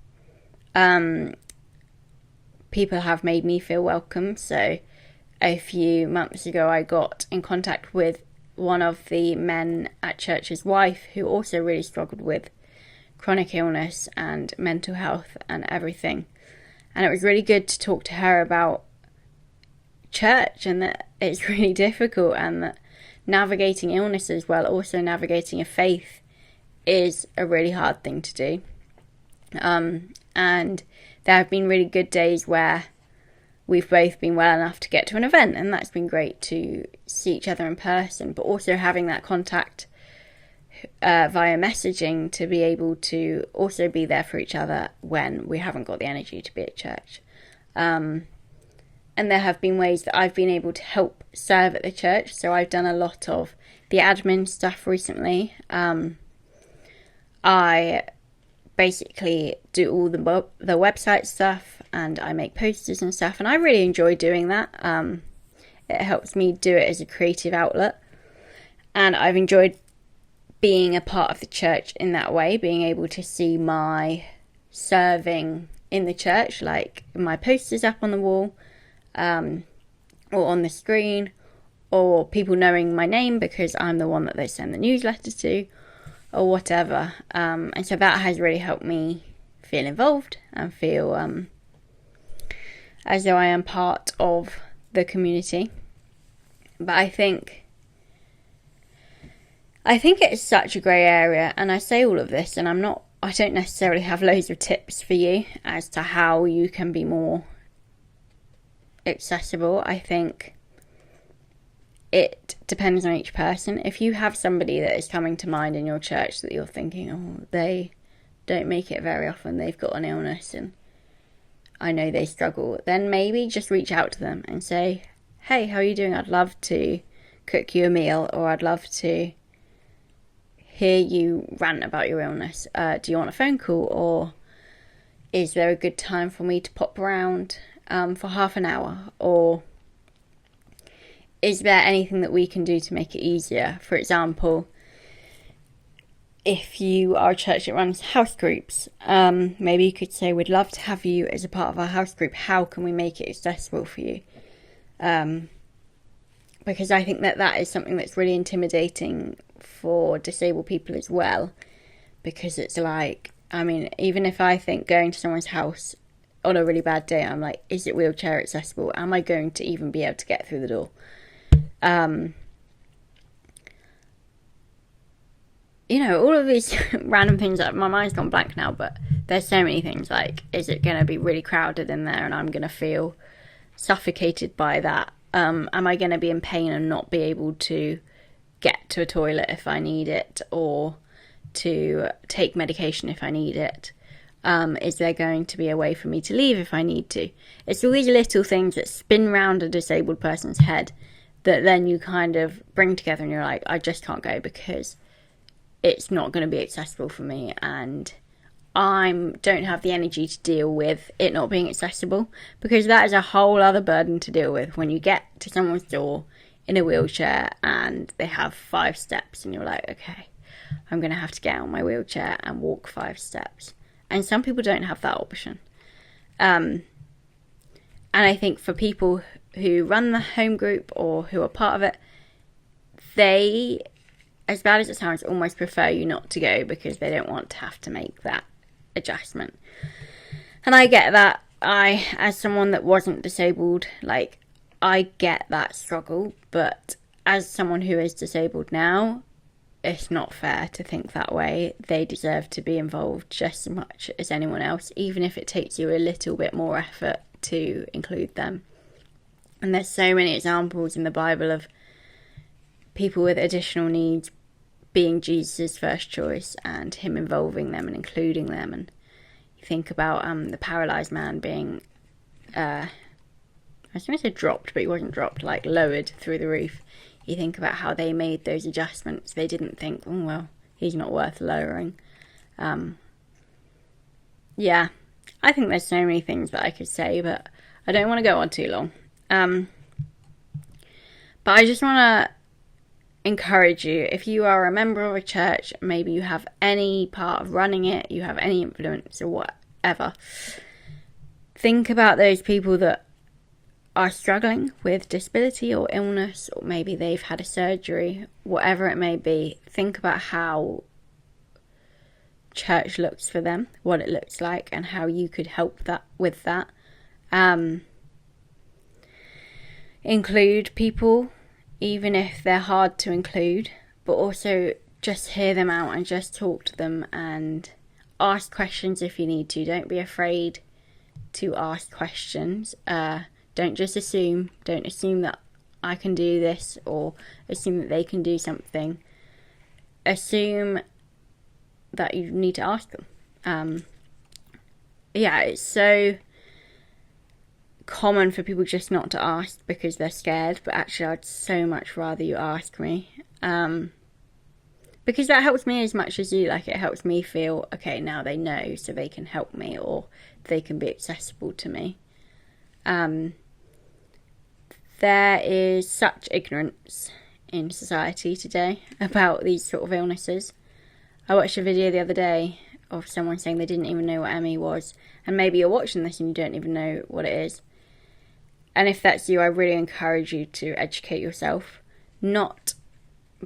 people have made me feel welcome. So a few months ago, I got in contact with one of the men at church's wife, who also really struggled with chronic illness and mental health and everything. And it was really good to talk to her about church, and that it's really difficult, and that navigating illnesses while also navigating a faith is a really hard thing to do. And there have been really good days where we've both been well enough to get to an event, and that's been great to see each other in person, but also having that contact via messaging to be able to also be there for each other when we haven't got the energy to be at church. And there have been ways that I've been able to help serve at the church. So I've done a lot of the admin stuff recently. I basically do all the website stuff, and I make posters and stuff, and I really enjoy doing that. It helps me do it as a creative outlet, and I've enjoyed being a part of the church in that way, being able to see my serving in the church, like my posters up on the wall, or on the screen, or people knowing my name because I'm the one that they send the newsletter to, or whatever. And so that has really helped me feel involved and feel as though I am part of the community. But I think it's such a grey area, and I say all of this, and I don't necessarily have loads of tips for you as to how you can be more accessible. I think it depends on each person. If you have somebody that is coming to mind in your church that you're thinking, oh, they don't make it very often, they've got an illness and I know they struggle, then maybe just reach out to them and say, hey, how are you doing? I'd love to cook you a meal, or I'd love to hear you rant about your illness. Do you want a phone call, or is there a good time for me to pop around for half an hour? Or is there anything that we can do to make it easier? For example, if you are a church that runs house groups, maybe you could say, we'd love to have you as a part of our house group. How can we make it accessible for you? Because I think that is something that's really intimidating for disabled people as well. Because it's like, I mean, even if I think going to someone's house on a really bad day, I'm like, is it wheelchair accessible? Am I going to even be able to get through the door? All of these random things, that my mind's gone blank now, but there's so many things, like, is it going to be really crowded in there and I'm going to feel suffocated by that? Am I going to be in pain and not be able to get to a toilet if I need it, or to take medication if I need it? Is there going to be a way for me to leave if I need to? It's all these little things that spin round a disabled person's head that then you kind of bring together and you're like, I just can't go because it's not going to be accessible for me, and I don't have the energy to deal with it not being accessible, because that is a whole other burden to deal with when you get to someone's door in a wheelchair and they have 5 steps and you're like, okay, I'm going to have to get out of my wheelchair and walk 5 steps. And some people don't have that option. And I think for people who run the home group or who are part of it, they, as bad as it sounds, almost prefer you not to go because they don't want to have to make that adjustment. And I get that. I, as someone that wasn't disabled, like, I get that struggle, but as someone who is disabled now, it's not fair to think that way. They deserve to be involved just as much as anyone else, even if it takes you a little bit more effort to include them. And there's so many examples in the Bible of people with additional needs being Jesus' first choice and him involving them and including them. And you think about the paralysed man being I was going to say dropped, but he wasn't dropped, like lowered through the roof. You think about how they made those adjustments. They didn't think, oh, well, he's not worth lowering. Yeah, I think there's so many things that I could say, but I don't want to go on too long. But I just want to encourage you, if you are a member of a church, maybe you have any part of running it, you have any influence or whatever, think about those people that are struggling with disability or illness, or maybe they've had a surgery, whatever it may be. Think about how church looks for them, what it looks like, and how you could help that with that. Include people, even if they're hard to include, but also just hear them out and just talk to them and ask questions if you need to. Don't be afraid to ask questions. Don't just assume. Don't assume that I can do this or assume that they can do something. Assume that you need to ask them. It's so common for people just not to ask because they're scared, but actually I'd so much rather you ask me. Because that helps me as much as you. Like, it helps me feel, okay, now they know, so they can help me or they can be accessible to me. There is such ignorance in society today about these sort of illnesses. I watched a video the other day of someone saying they didn't even know what ME was. And maybe you're watching this and you don't even know what it is. And if that's you, I really encourage you to educate yourself. Not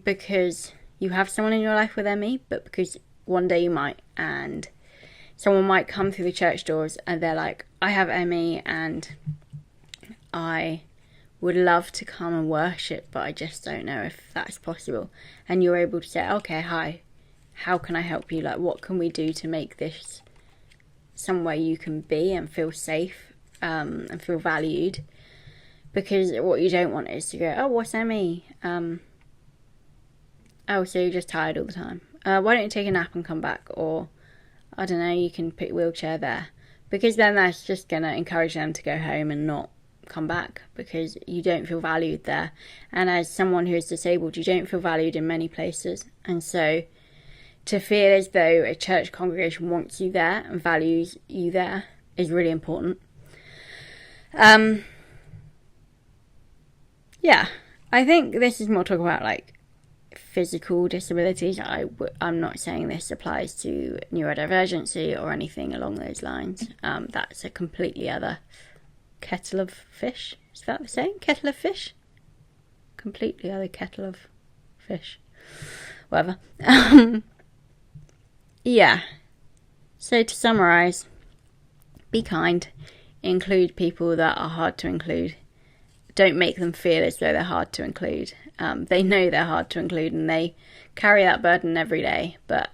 because you have someone in your life with ME, but because one day you might. And someone might come through the church doors and they're like, I have ME and I would love to come and worship, but I just don't know if that's possible. And you're able to say, okay, hi, how can I help you? Like, what can we do to make this somewhere you can be and feel safe and feel valued? Because what you don't want is to go, oh, what's ME? Oh, so you're just tired all the time. Why don't you take a nap and come back? Or, I don't know, you can put your wheelchair there. Because then that's just going to encourage them to go home and not come back, because you don't feel valued there. And as someone who is disabled, you don't feel valued in many places. And so to feel as though a church congregation wants you there and values you there is really important. I think this is more talk about like physical disabilities. I'm not saying this applies to neurodivergency or anything along those lines. That's a completely other kettle of fish. Is that the same? Kettle of fish? Completely other kettle of fish. Whatever. So to summarise, be kind. Include people that are hard to include. Don't make them feel as though they're hard to include. They know they're hard to include and they carry that burden every day. But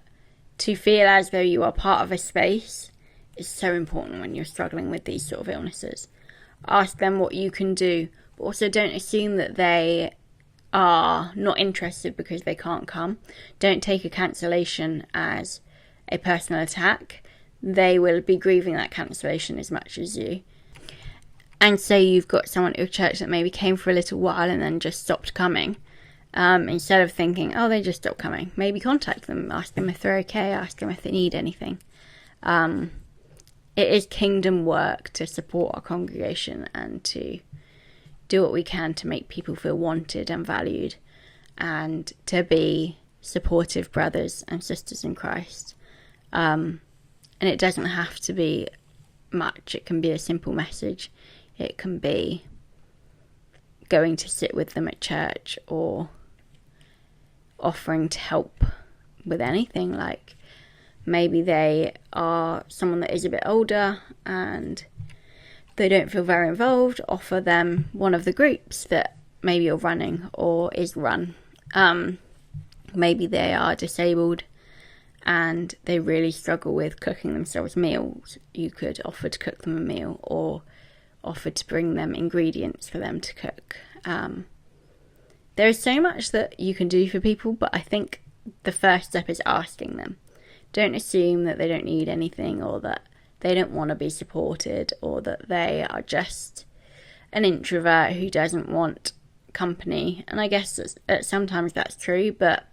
to feel as though you are part of a space is so important when you're struggling with these sort of illnesses. Ask them what you can do, but also don't assume that they are not interested because they can't come. Don't take a cancellation as a personal attack. They will be grieving that cancellation as much as you. And say you've got someone at your church that maybe came for a little while and then just stopped coming. Instead of thinking, oh, they just stopped coming, maybe contact them, ask them if they're okay, ask them if they need anything. It is kingdom work to support our congregation and to do what we can to make people feel wanted and valued, and to be supportive brothers and sisters in Christ. And it doesn't have to be much. It can be a simple message. It can be going to sit with them at church or offering to help with anything. Like, maybe they are someone that is a bit older and they don't feel very involved. Offer them one of the groups that maybe you're running or is run. Maybe they are disabled and they really struggle with cooking themselves meals. You could offer to cook them a meal or offer to bring them ingredients for them to cook. There is so much that you can do for people, but I think the first step is asking them. Don't assume that they don't need anything or that they don't want to be supported, or that they are just an introvert who doesn't want company. And I guess sometimes that's true, but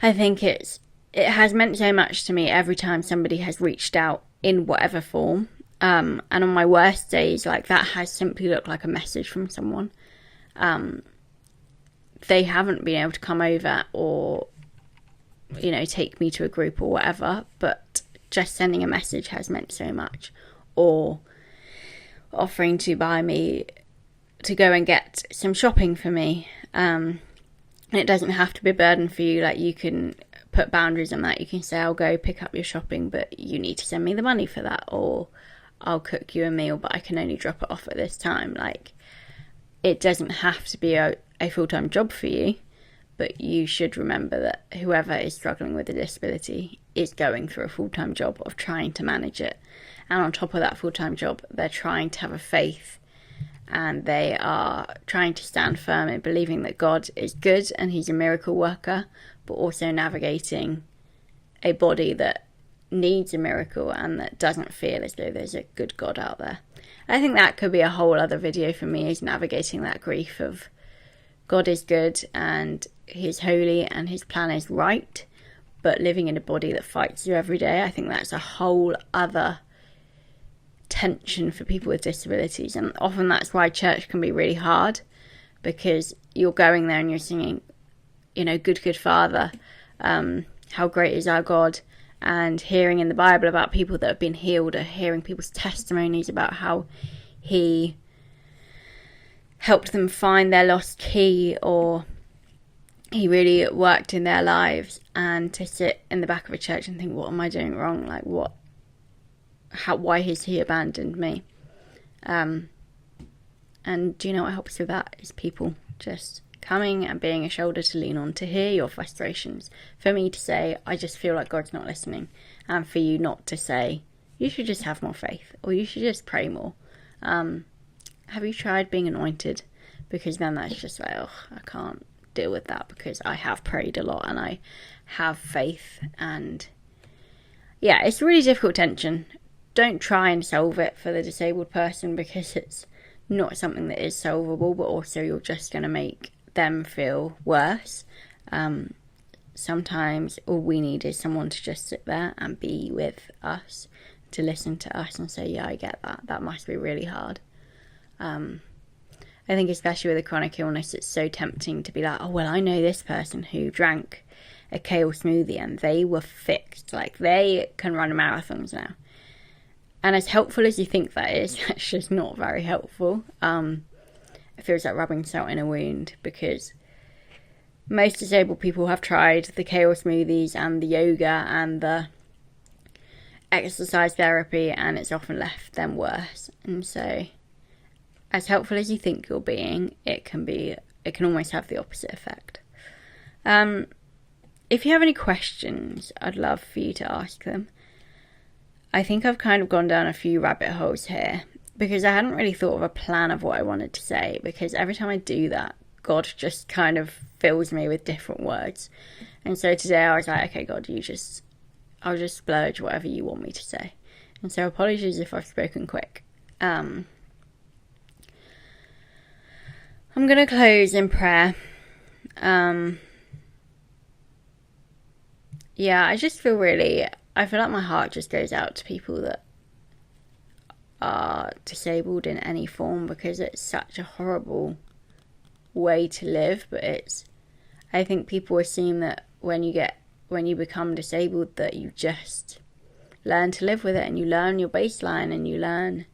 I think it has meant so much to me every time somebody has reached out in whatever form. And on my worst days, like, that has simply looked like a message from someone. They haven't been able to come over or, take me to a group or whatever, but just sending a message has meant so much. Or offering to buy me, to go and get some shopping for me. And it doesn't have to be a burden for you. Like, you can put boundaries on that. You can say, I'll go pick up your shopping, but you need to send me the money for that. Or I'll cook you a meal, but I can only drop it off at this time. Like, it doesn't have to be a full-time job for you, but you should remember that whoever is struggling with a disability is going through a full-time job of trying to manage it. And on top of that full-time job, they're trying to have a faith, and they are trying to stand firm in believing that God is good and he's a miracle worker, but also navigating a body that needs a miracle and that doesn't feel as though there's a good God out there. I think that could be a whole other video for me, is navigating that grief of God is good and he's holy and his plan is right, but living in a body that fights you every day. I think that's a whole other tension for people with disabilities, and often that's why church can be really hard, because you're going there and you're singing, good Father, how great is our God, and hearing in the Bible about people that have been healed, or hearing people's testimonies about how he helped them find their lost key, or he really worked in their lives. And to sit in the back of a church and think, what am I doing wrong? Like, why has he abandoned me? And do you know what helps with that? Is people just coming and being a shoulder to lean on, to hear your frustrations. For me to say, I just feel like God's not listening. And for you not to say, you should just have more faith, or you should just pray more. Have you tried being anointed? Because then that's just like, I can't deal with that, because I have prayed a lot and I have faith. And yeah, it's a really difficult tension. Don't try and solve it for the disabled person, because it's not something that is solvable, but also you're just going to make them feel worse. Sometimes all we need is someone to just sit there and be with us, to listen to us and say, yeah, I get that. That must be really hard. I think especially with a chronic illness, it's so tempting to be like, oh, well, I know this person who drank a kale smoothie and they were fixed. Like, they can run marathons now. And as helpful as you think that is, that's just not very helpful. It feels like rubbing salt in a wound, because most disabled people have tried the kale smoothies and the yoga and the exercise therapy, and it's often left them worse. And so, as helpful as you think you're being, it can almost have the opposite effect. If you have any questions, I'd love for you to ask them. I think I've kind of gone down a few rabbit holes here, because I hadn't really thought of a plan of what I wanted to say, because every time I do that, God just kind of fills me with different words. And so today I was like, okay, God, I'll just splurge whatever you want me to say. And so apologies if I've spoken quick. I'm going to close in prayer. I feel like my heart just goes out to people that are disabled in any form, because it's such a horrible way to live. But I think people assume that when you become disabled, that you just learn to live with it, and you learn your baseline, and you learn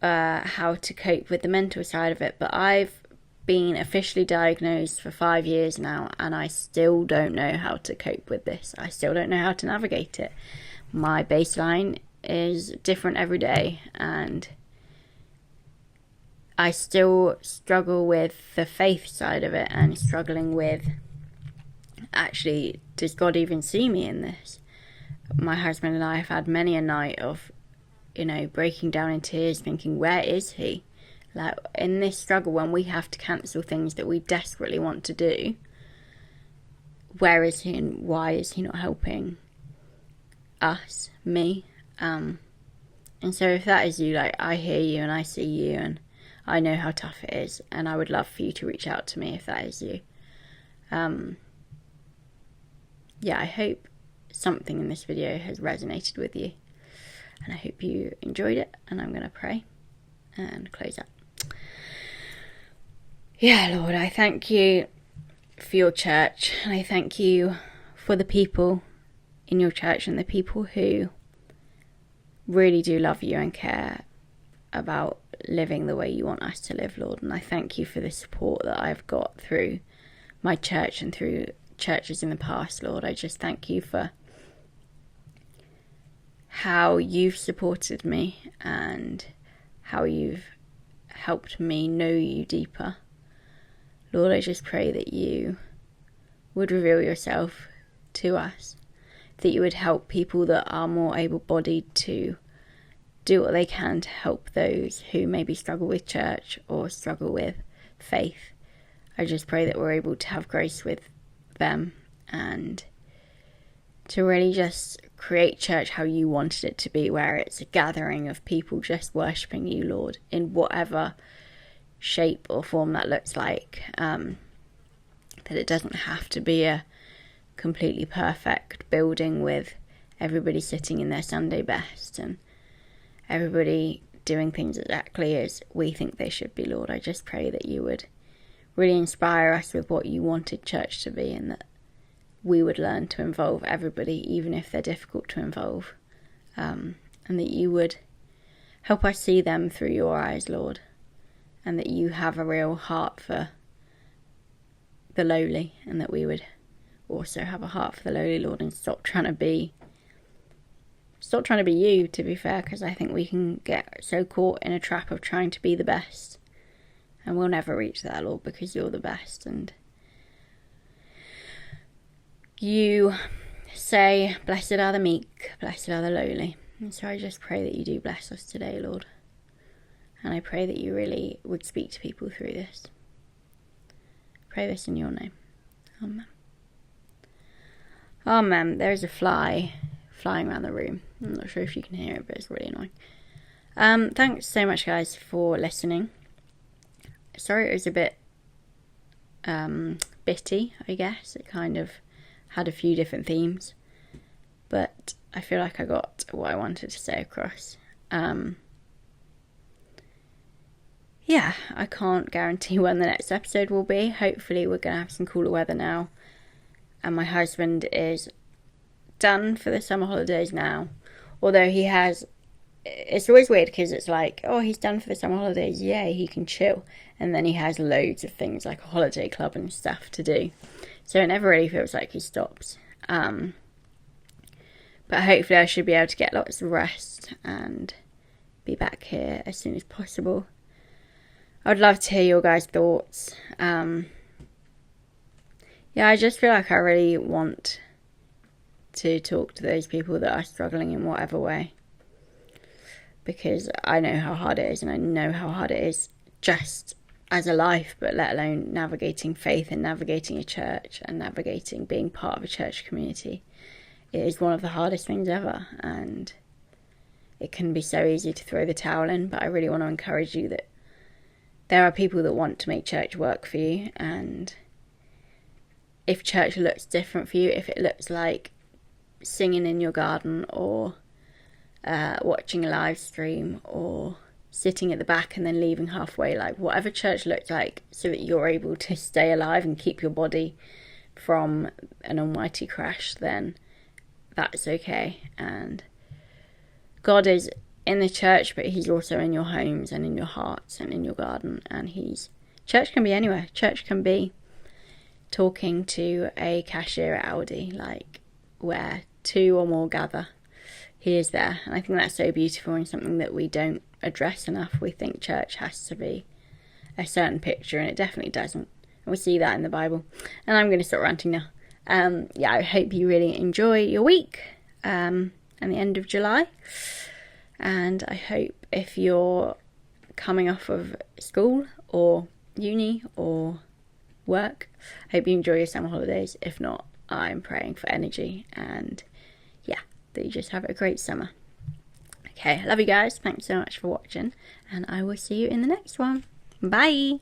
how to cope with the mental side of it. But I've been officially diagnosed for 5 years now, and I still don't know how to cope with this. I still don't know how to navigate it. My baseline is different every day, and I still struggle with the faith side of it, and struggling with, actually, does God even see me in this? My husband and I have had many a night of, breaking down in tears, thinking, where is he? Like, in this struggle, when we have to cancel things that we desperately want to do, where is he, and why is he not helping? us, me. And so if that is you, like, I hear you and I see you and I know how tough it is, and I would love for you to reach out to me if that is you. Yeah, I hope something in this video has resonated with you, and I hope you enjoyed it, and I'm going to pray and close up. Yeah, Lord, I thank you for your church, and I thank you for the people in your church and the people who really do love you and care about living the way you want us to live, Lord. And I thank you for the support that I've got through my church and through churches in the past, Lord. I just thank you for how you've supported me and how you've helped me know you deeper. Lord, I just pray that you would reveal yourself to us, that you would help people that are more able-bodied to do what they can to help those who maybe struggle with church or struggle with faith. I just pray that we're able to have grace with them and to really just create church how you wanted it to be, where it's a gathering of people just worshipping you, Lord, in whatever shape or form that looks like. That it doesn't have to be a completely perfect building with everybody sitting in their Sunday best and everybody doing things exactly as we think they should be, Lord. I just pray that you would really inspire us with what you wanted church to be, and that we would learn to involve everybody, even if they're difficult to involve, and that you would help us see them through your eyes, Lord, and that you have a real heart for the lowly, and that we would also have a heart for the lowly, Lord, and stop trying to be you, to be fair, because I think we can get so caught in a trap of trying to be the best, and we'll never reach that, Lord, because you're the best. And you say, blessed are the meek, blessed are the lowly. And so I just pray that you do bless us today, Lord, and I pray that you really would speak to people through this. Pray this in your name. Amen. Amen. There is a fly flying around the room. I'm not sure if you can hear it, but it's really annoying. Thanks so much, guys, for listening. Sorry it was a bit bitty, I guess. It kind of had a few different themes, but I feel like I got what I wanted to say across. Yeah, I can't guarantee when the next episode will be. Hopefully we're going to have some cooler weather now, and my husband is done for the summer holidays now, although he has, it's always weird because it's like, oh, he's done for the summer holidays, yay, he can chill, and then he has loads of things like a holiday club and stuff to do, so it never really feels like he stops. But hopefully I should be able to get lots of rest and be back here as soon as possible. I'd love to hear your guys' thoughts. Yeah, I just feel like I really want to talk to those people that are struggling in whatever way, because I know how hard it is, and I know how hard it is just as a life, but let alone navigating faith and navigating a church and navigating being part of a church community. It is one of the hardest things ever, and it can be so easy to throw the towel in, but I really want to encourage you that there are people that want to make church work for you, and if church looks different for you, if it looks like singing in your garden or watching a live stream or sitting at the back and then leaving halfway, like whatever church looks like, so that you're able to stay alive and keep your body from an almighty crash, then that's okay. And God is in the church, but he's also in your homes and in your hearts and in your garden, and church can be anywhere. Church can be talking to a cashier at Aldi, like where two or more gather, he is there. And I think that's so beautiful, and something that we don't address enough. We think church has to be a certain picture, and it definitely doesn't, and we see that in the Bible. And I'm going to stop ranting now. Yeah, I hope you really enjoy your week and the end of July, and I hope if you're coming off of school or uni or work, I hope you enjoy your summer holidays. If not, I'm praying for energy, and yeah, that you just have a great summer. Okay, I love you guys. Thanks so much for watching, and I will see you in the next one. Bye!